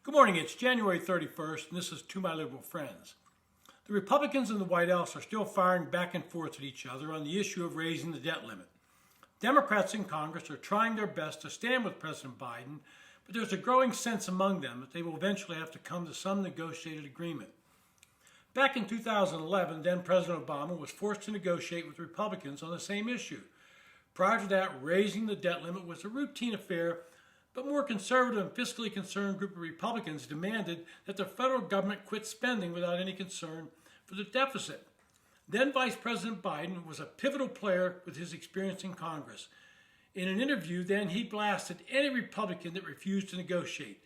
Good morning. It's January 31st, and this is To My Liberal Friends. The Republicans in the White House are still firing back and forth at each other on the issue of raising the debt limit. Democrats in Congress are trying their best to stand with President Biden, but there's a growing sense among them that they will eventually have to come to some negotiated agreement. Back in 2011, then President Obama was forced to negotiate with Republicans on the same issue. Prior to that, raising the debt limit was a routine affair, but more conservative and fiscally concerned group of Republicans demanded that the federal government quit spending without any concern for the deficit. Then Vice President Biden was a pivotal player with his experience in Congress. In an interview then, he blasted any Republican that refused to negotiate.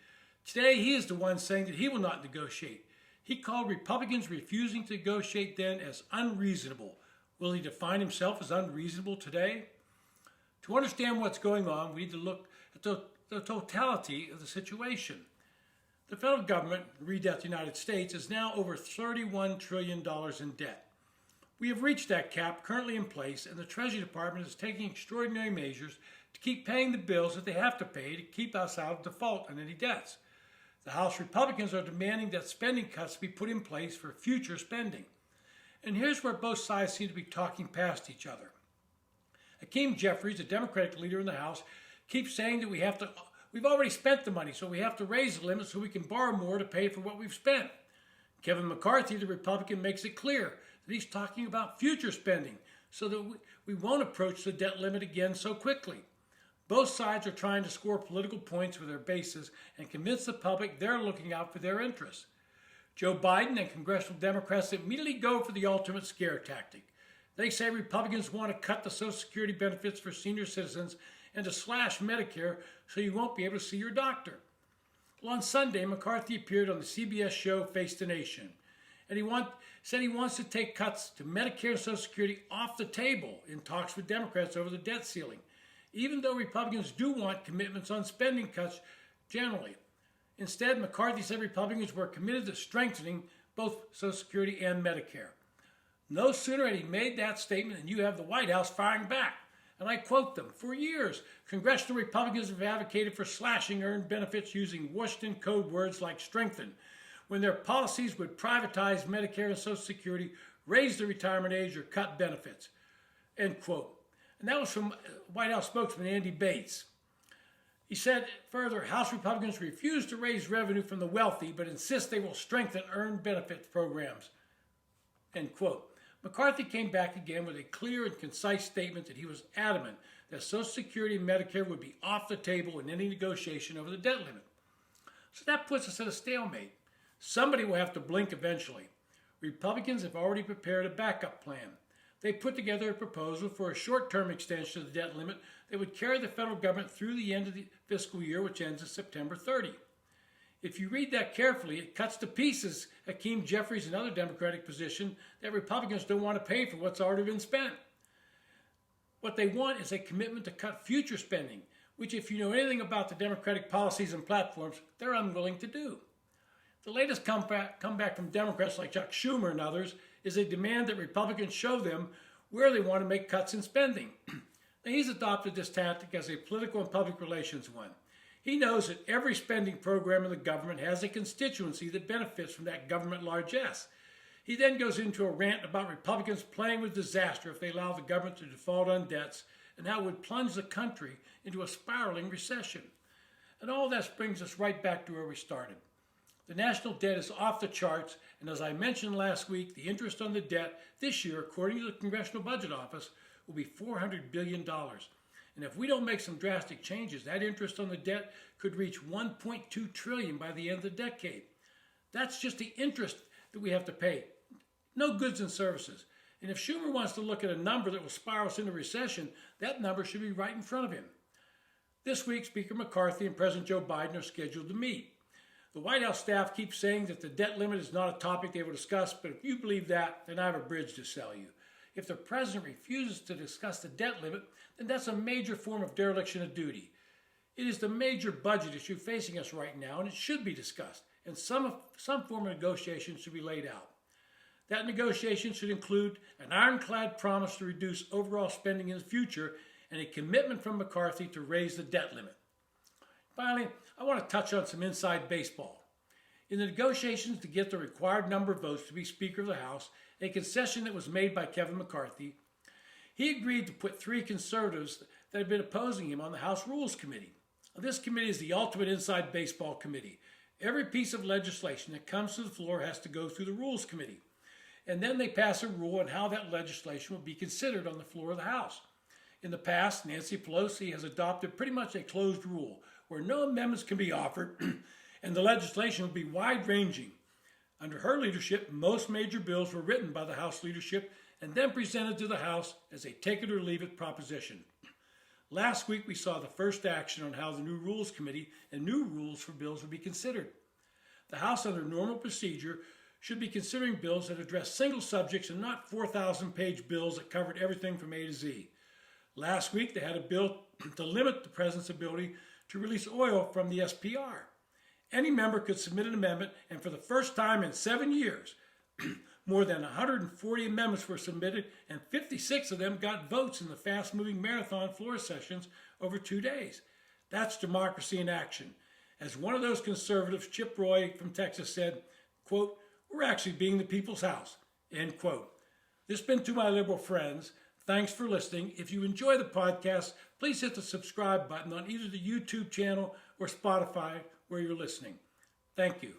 Today, he is the one saying that he will not negotiate. He called Republicans refusing to negotiate then as unreasonable. Will he define himself as unreasonable today? To understand what's going on, we need to look at the totality of the situation. The federal government, read that the United States, is now over $31 trillion in debt. We have reached that cap currently in place, and the Treasury Department is taking extraordinary measures to keep paying the bills that they have to pay to keep us out of default on any debts. The House Republicans are demanding that spending cuts be put in place for future spending. And here's where both sides seem to be talking past each other. Hakeem Jeffries, the Democratic leader in the House, keeps saying that we've already spent the money, so we have to raise the limit so we can borrow more to pay for what we've spent. Kevin McCarthy, the Republican, makes it clear that he's talking about future spending so that we won't approach the debt limit again so quickly. Both sides are trying to score political points with their bases and convince the public they're looking out for their interests. Joe Biden and congressional Democrats immediately go for the ultimate scare tactic. They say Republicans want to cut the Social Security benefits for senior citizens and to slash Medicare so you won't be able to see your doctor. Well, on Sunday, McCarthy appeared on the CBS show Face the Nation, and said he wants to take cuts to Medicare and Social Security off the table in talks with Democrats over the debt ceiling, even though Republicans do want commitments on spending cuts generally. Instead, McCarthy said Republicans were committed to strengthening both Social Security and Medicare. No sooner had he made that statement than you have the White House firing back. And I quote them, "For years, congressional Republicans have advocated for slashing earned benefits using Washington code words like strengthen, when their policies would privatize Medicare and Social Security, raise the retirement age, or cut benefits." End quote. And that was from White House spokesman Andy Bates. He said further, House Republicans refuse to raise revenue from the wealthy, but insist they will strengthen earned benefit programs. End quote. McCarthy came back again with a clear and concise statement that he was adamant that Social Security and Medicare would be off the table in any negotiation over the debt limit. So that puts us at a stalemate. Somebody will have to blink eventually. Republicans have already prepared a backup plan. They put together a proposal for a short-term extension of the debt limit that would carry the federal government through the end of the fiscal year, which ends on September 30. If you read that carefully, it cuts to pieces Hakeem Jeffries and other Democratic position that Republicans don't want to pay for what's already been spent. What they want is a commitment to cut future spending, which, if you know anything about the Democratic policies and platforms, they're unwilling to do. The latest comeback from Democrats like Chuck Schumer and others is a demand that Republicans show them where they want to make cuts in spending. Now, he's adopted this tactic as a political and public relations one. He knows that every spending program in the government has a constituency that benefits from that government largesse. He then goes into a rant about Republicans playing with disaster if they allow the government to default on debts and how it would plunge the country into a spiraling recession. And all that brings us right back to where we started. The national debt is off the charts, and as I mentioned last week, the interest on the debt this year, according to the Congressional Budget Office, will be $400 billion. And if we don't make some drastic changes, that interest on the debt could reach $1.2 trillion by the end of the decade. That's just the interest that we have to pay. No goods and services. And if Schumer wants to look at a number that will spiral us into recession, that number should be right in front of him. This week, Speaker McCarthy and President Joe Biden are scheduled to meet. The White House staff keeps saying that the debt limit is not a topic they will discuss, but if you believe that, then I have a bridge to sell you. If the president refuses to discuss the debt limit, then that's a major form of dereliction of duty. It is the major budget issue facing us right now, and it should be discussed, and some form of negotiation should be laid out. That negotiation should include an ironclad promise to reduce overall spending in the future and a commitment from McCarthy to raise the debt limit. Finally, I want to touch on some inside baseball. In the negotiations to get the required number of votes to be Speaker of the House, a concession that was made by Kevin McCarthy, he agreed to put 3 conservatives that had been opposing him on the House Rules Committee. This committee is the ultimate inside baseball committee. Every piece of legislation that comes to the floor has to go through the Rules Committee. And then they pass a rule on how that legislation will be considered on the floor of the House. In the past, Nancy Pelosi has adopted pretty much a closed rule where no amendments can be offered and the legislation will be wide-ranging. Under her leadership, most major bills were written by the House leadership and then presented to the House as a take-it-or-leave-it proposition. Last week, we saw the first action on how the new Rules Committee and new rules for bills will be considered. The House, under normal procedure, should be considering bills that address single subjects and not 4,000-page bills that covered everything from A to Z. Last week, they had a bill to limit the president's ability to release oil from the SPR. Any member could submit an amendment, and for the first time in 7 years, more than 140 amendments were submitted, and 56 of them got votes in the fast-moving marathon floor sessions over 2 days. That's democracy in action. As one of those conservatives, Chip Roy from Texas, said, quote, "We're actually being the people's house," end quote. This has been To My Liberal Friends. Thanks for listening. If you enjoy the podcast, please hit the subscribe button on either the YouTube channel or Spotify where you're listening. Thank you.